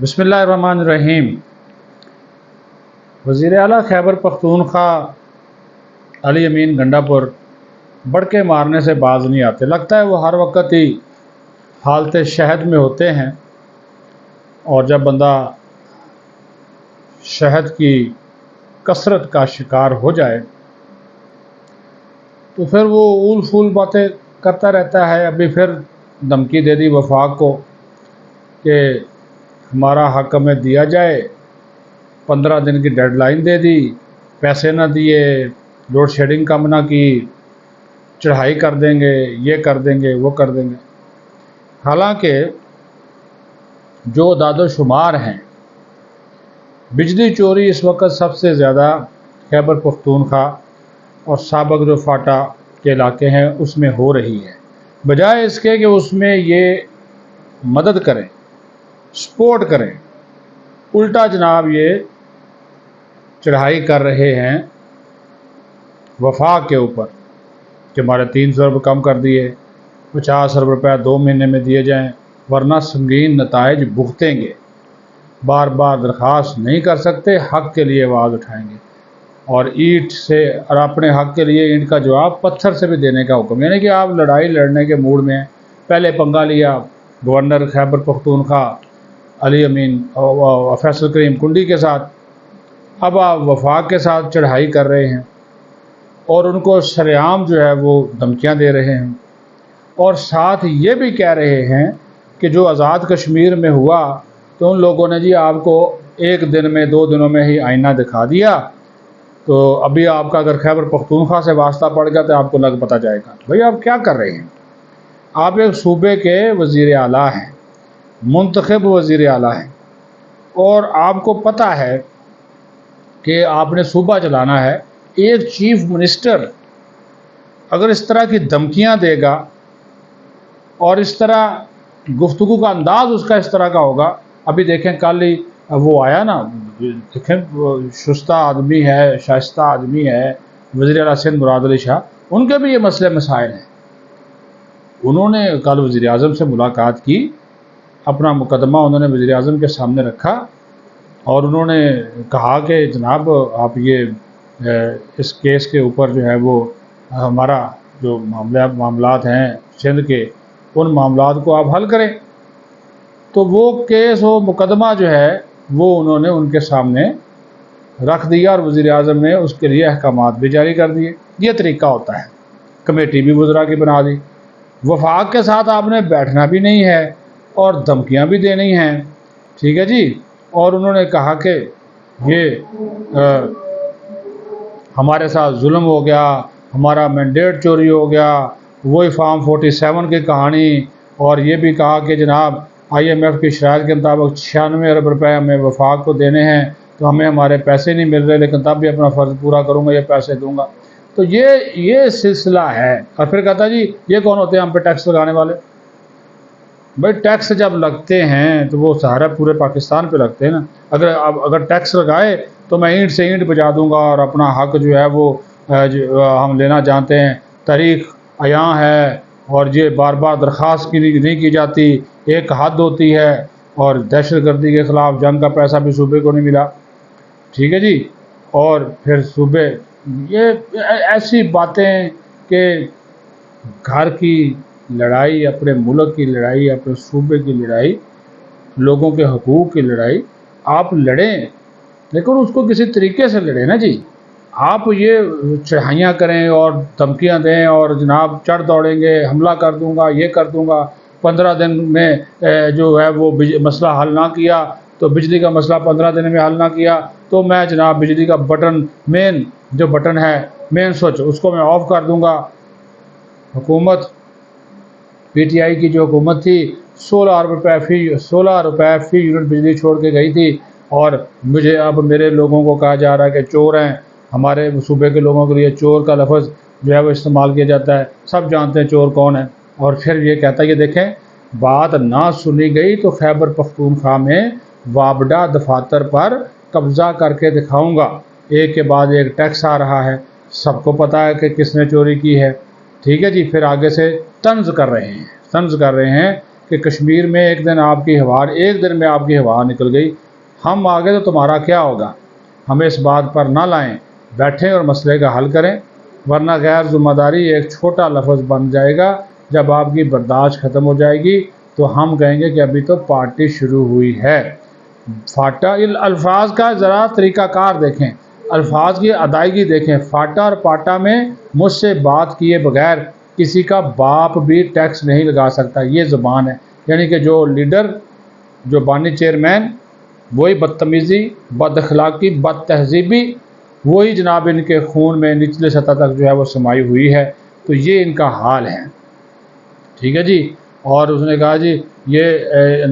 بسم اللہ الرحمن الرحیم۔ وزیر اعلیٰ خیبر پختونخوا علی امین گنڈا پور بڑکے مارنے سے باز نہیں آتے۔ لگتا ہے وہ ہر وقت ہی حالت شہد میں ہوتے ہیں، اور جب بندہ شہد کی کثرت کا شکار ہو جائے تو پھر وہ اول پھول باتیں کرتا رہتا ہے۔ ابھی پھر دھمکی دے دی وفاق کو کہ ہمارا حق ہمیں دیا جائے، 15 دن کی ڈیڈ لائن دے دی، پیسے نہ دیے، لوڈ شیڈنگ کم نہ کی، چڑھائی کر دیں گے، یہ کر دیں گے، وہ کر دیں گے۔ حالانکہ جو اعداد و شمار ہیں، بجلی چوری اس وقت سب سے زیادہ خیبر پختونخوا اور سابق جو فاٹا کے علاقے ہیں اس میں ہو رہی ہے، بجائے اس کے کہ اس میں یہ مدد کریں، سپورٹ کریں، الٹا جناب یہ چڑھائی کر رہے ہیں وفاق کے اوپر کہ ہمارے 300 روپے کم کر دیے، 50 ارب روپے 2 مہینے میں دیے جائیں ورنہ سنگین نتائج بھگتیں گے۔ بار بار درخواست نہیں کر سکتے، حق کے لیے آواز اٹھائیں گے، اور اینٹ سے، اور اپنے حق کے لیے اینٹ کا جواب پتھر سے بھی دینے کا حکم، یعنی کہ آپ لڑائی لڑنے کے موڈ میں ہیں۔ پہلے پنگا لیا گورنر خیبر پختونخوا علی امین فیصل کریم کنڈی کے ساتھ، اب آپ وفاق کے ساتھ چڑھائی کر رہے ہیں اور ان کو سرعام جو ہے وہ دھمکیاں دے رہے ہیں، اور ساتھ یہ بھی کہہ رہے ہیں کہ جو آزاد کشمیر میں ہوا تو ان لوگوں نے جی آپ کو 1 دن میں 2 دنوں میں ہی آئینہ دکھا دیا، تو ابھی آپ کا اگر خیبر پختونخوا سے واسطہ پڑ گیا تو آپ کو لگ پتہ جائے گا۔ بھئی آپ کیا کر رہے ہیں؟ آپ ایک صوبے کے وزیر اعلیٰ ہیں، منتخب وزیر اعلیٰ ہیں، اور آپ کو پتہ ہے کہ آپ نے صوبہ چلانا ہے۔ ایک چیف منسٹر اگر اس طرح کی دھمکیاں دے گا اور اس طرح گفتگو کا انداز اس کا اس طرح کا ہوگا، ابھی دیکھیں کل ہی وہ آیا نا، دیکھیں شستہ آدمی ہے، شائستہ آدمی ہے وزیر اعلیٰ سندھ مراد علی شاہ، ان کے بھی یہ مسئلے مسائل ہیں۔ انہوں نے کل وزیر اعظم سے ملاقات کی، اپنا مقدمہ انہوں نے وزیر اعظم کے سامنے رکھا، اور انہوں نے کہا کہ جناب آپ یہ اس کیس کے اوپر جو ہے وہ ہمارا جو معاملات ہیں سندھ کے، ان معاملات کو آپ حل کریں۔ تو وہ کیس و مقدمہ جو ہے وہ انہوں نے ان کے سامنے رکھ دیا، اور وزیر اعظم نے اس کے لیے احکامات بھی جاری کر دیے۔ یہ طریقہ ہوتا ہے، کمیٹی بھی وزراء کی بنا دی۔ وفاق کے ساتھ آپ نے بیٹھنا بھی نہیں ہے اور دھمکیاں بھی دینی ہیں، ٹھیک ہے جی۔ اور انہوں نے کہا کہ یہ ہمارے ساتھ ظلم ہو گیا، ہمارا مینڈیٹ چوری ہو گیا، وہی فارم 47 کی کہانی، اور یہ بھی کہا کہ جناب IMF کی شرائط کے مطابق 96 ارب روپے ہمیں وفاق کو دینے ہیں، تو ہمیں ہمارے پیسے نہیں مل رہے، لیکن تب بھی اپنا فرض پورا کروں گا، یہ پیسے دوں گا۔ تو یہ سلسلہ ہے۔ اور پھر کہتا جی یہ کون ہوتے ہیں ہم پہ ٹیکس لگانے والے؟ بھائی ٹیکس جب لگتے ہیں تو وہ سارا پورے پاکستان پہ لگتے ہیں نا۔ اگر ٹیکس لگائے تو میں اینٹ سے اینٹ بجا دوں گا، اور اپنا حق جو ہے وہ ہم لینا جانتے ہیں، تاریخ عیاں ہے، اور یہ بار بار درخواست نہیں کی جاتی، ایک حد ہوتی ہے، اور دہشت گردی کے خلاف جنگ کا پیسہ بھی صوبے کو نہیں ملا، ٹھیک ہے جی۔ اور پھر صوبے یہ ایسی باتیں کہ گھر کی لڑائی، اپنے ملک کی لڑائی، اپنے صوبے کی لڑائی، لوگوں کے حقوق کی لڑائی آپ لڑیں، لیکن اس کو کسی طریقے سے لڑیں نا جی۔ آپ یہ چڑھائیاں کریں اور دھمکیاں دیں اور جناب چڑھ دوڑیں گے، حملہ کر دوں گا، یہ کر دوں گا، 15 دن میں جو ہے وہ مسئلہ حل نہ کیا تو بجلی کا مسئلہ 15 دن میں حل نہ کیا تو میں جناب بجلی کا بٹن، مین جو بٹن ہے، مین سوئچ، اس کو میں آف کر دوں گا۔ حکومت PTI کی جو حکومت تھی 16 روپے فی یونٹ بجلی چھوڑ کے گئی تھی، اور مجھے اب میرے لوگوں کو کہا جا رہا ہے کہ چور ہیں۔ ہمارے صوبے کے لوگوں کے لیے چور کا لفظ جو ہے وہ استعمال کیا جاتا ہے، سب جانتے ہیں چور کون ہے۔ اور پھر یہ کہتا ہے کہ دیکھیں بات نہ سنی گئی تو خیبر پختونخوا میں وابڈا دفاتر پر قبضہ کر کے دکھاؤں گا۔ ایک کے بعد ایک ٹیکس آ رہا ہے، سب کو پتہ ہے کہ کس نے چوری کی ہے، ٹھیک ہے جی۔ پھر آگے سے طنز کر رہے ہیں کہ کشمیر میں ایک دن میں آپ کی ہوا نکل گئی، ہم آگے تو تمہارا کیا ہوگا؟ ہمیں اس بات پر نہ لائیں، بیٹھیں اور مسئلے کا حل کریں، ورنہ غیر ذمہ داری ایک چھوٹا لفظ بن جائے گا۔ جب آپ کی برداشت ختم ہو جائے گی تو ہم کہیں گے کہ ابھی تو پارٹی شروع ہوئی ہے۔ فاٹا الفاظ کا ذرا طریقہ کار دیکھیں، الفاظ کی ادائیگی دیکھیں۔ فاٹا اور پاٹا میں مجھ سے بات کیے بغیر کسی کا باپ بھی ٹیکس نہیں لگا سکتا، یہ زبان ہے۔ یعنی کہ جو لیڈر، جو بانی چیئرمین، وہی بدتمیزی، بد اخلاقی، بد تہذیبی، وہی جناب ان کے خون میں نچلے سطح تک جو ہے وہ سمائی ہوئی ہے۔ تو یہ ان کا حال ہے، ٹھیک ہے جی۔ اور اس نے کہا جی یہ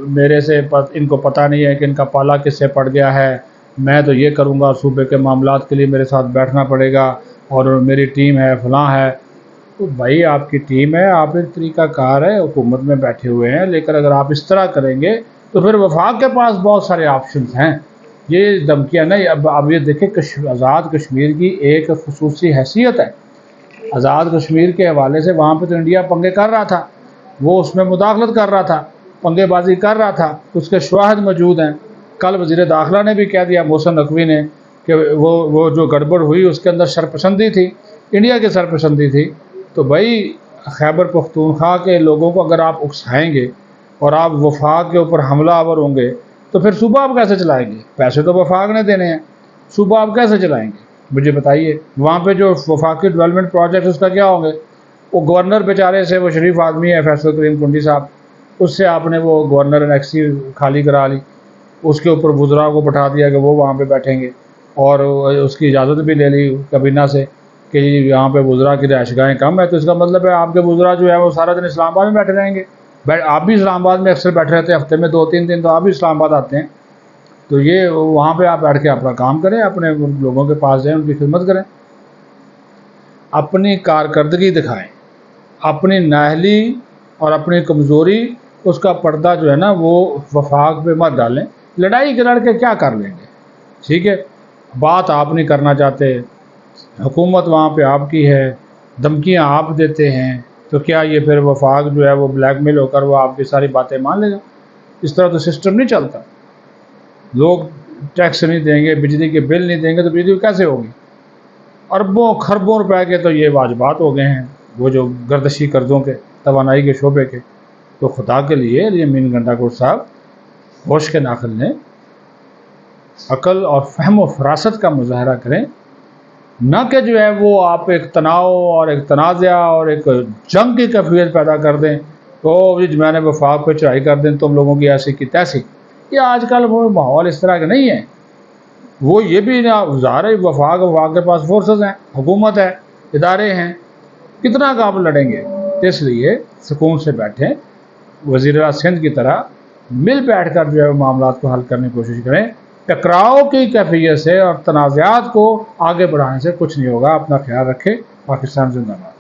میرے سے ان کو پتہ نہیں ہے کہ ان کا پالا کس سے پڑ گیا ہے، میں تو یہ کروں گا، صوبے کے معاملات کے لیے میرے ساتھ بیٹھنا پڑے گا، اور میری ٹیم ہے، فلاں ہے۔ تو بھائی آپ کی ٹیم ہے، آپ ایک طریقہ کار ہے، حکومت میں بیٹھے ہوئے ہیں، لیکن اگر آپ اس طرح کریں گے تو پھر وفاق کے پاس بہت سارے آپشنز ہیں۔ یہ دھمکیاں نہیں، اب یہ دیکھیں آزاد کشمیر کی ایک خصوصی حیثیت ہے۔ آزاد کشمیر کے حوالے سے وہاں پہ تو انڈیا پنگے کر رہا تھا، وہ اس میں مداخلت کر رہا تھا، پنگے بازی کر رہا تھا، اس کے شواہد موجود ہیں۔ کل وزیر داخلہ نے بھی کہہ دیا، محسن نقوی نے، کہ وہ جو گڑبڑ ہوئی اس کے اندر سرپسندی تھی، انڈیا کی سرپسندی تھی۔ تو بھائی خیبر پختونخوا کے لوگوں کو اگر آپ اکسائیں گے اور آپ وفاق کے اوپر حملہ آور ہوں گے تو پھر صوبہ آپ کیسے چلائیں گے؟ پیسے تو وفاق نے دینے ہیں، صوبہ آپ کیسے چلائیں گے؟ مجھے بتائیے۔ وہاں پہ جو وفاقی ڈیولپمنٹ پروجیکٹ اس کا کیا ہوں گے؟ وہ گورنر بیچارے سے، وہ شریف آدمی ہے فیصل کریم کنڈی صاحب، اس سے آپ نے وہ گورنر انیکسی خالی کرا لی، اس کے اوپر وزراء کو بٹھا دیا کہ وہ وہاں پہ بیٹھیں گے، اور اس کی اجازت بھی لے لی کابینہ سے کہ یہاں پہ وزراء کی رہائش گاہیں کم ہے۔ تو اس کا مطلب ہے آپ کے وزراء جو ہے وہ سارا دن اسلام آباد میں بیٹھے رہیں گے۔ آپ بھی اسلام آباد میں اکثر بیٹھے رہتے ہیں، ہفتے میں 2-3 دن تو آپ بھی اسلام آباد آتے ہیں۔ تو یہ وہاں پہ آپ بیٹھ کے اپنا کام کریں، اپنے لوگوں کے پاس جائیں، ان کی خدمت کریں، اپنی کارکردگی دکھائیں، اپنی نااہلی اور اپنی کمزوری اس کا پردہ جو ہے نا وہ وفاق پہ مت ڈالیں۔ لڑائی کے لڑ کے کیا کر لیں گے؟ ٹھیک ہے، بات آپ نہیں کرنا چاہتے، حکومت وہاں پہ آپ کی ہے، دھمکیاں آپ دیتے ہیں، تو کیا یہ پھر وفاق جو ہے وہ بلیک میل ہو کر وہ آپ کی ساری باتیں مان لے گا؟ اس طرح تو سسٹم نہیں چلتا۔ لوگ ٹیکس نہیں دیں گے، بجلی کے بل نہیں دیں گے تو بجلی کیسے ہوگی؟ اربوں خربوں روپے کے تو یہ واجبات ہو گئے ہیں، وہ جو گردشی قرضوں کے، توانائی کے شعبے کے۔ تو خدا کے لیے یمین گنڈا کوٹ صاحب ہوش کے ناخن لیں، عقل اور فہم و فراست کا مظاہرہ کریں، نہ کہ جو ہے وہ آپ ایک تناؤ اور ایک تنازع اور ایک جنگ کی کیفیت پیدا کر دیں، تو جی میں نے وفاق پہ چڑھائی کر دیں تم لوگوں کی ایسی کی تیسی۔ یہ آج کل وہ ماحول اس طرح کا نہیں ہے۔ وہ یہ بھی ظاہر ہے وفاق کے پاس فورسز ہیں، حکومت ہے، ادارے ہیں، کتنا کا آپ لڑیں گے؟ اس لیے سکون سے بیٹھیں، وزیر اعلیٰ سندھ کی طرح مل بیٹھ کر جو ہے معاملات کو حل کرنے کی کوشش کریں۔ ٹکراؤ کی کیفیت سے اور تنازعات کو آگے بڑھانے سے کچھ نہیں ہوگا۔ اپنا خیال رکھیں۔ پاکستان زندہ باد۔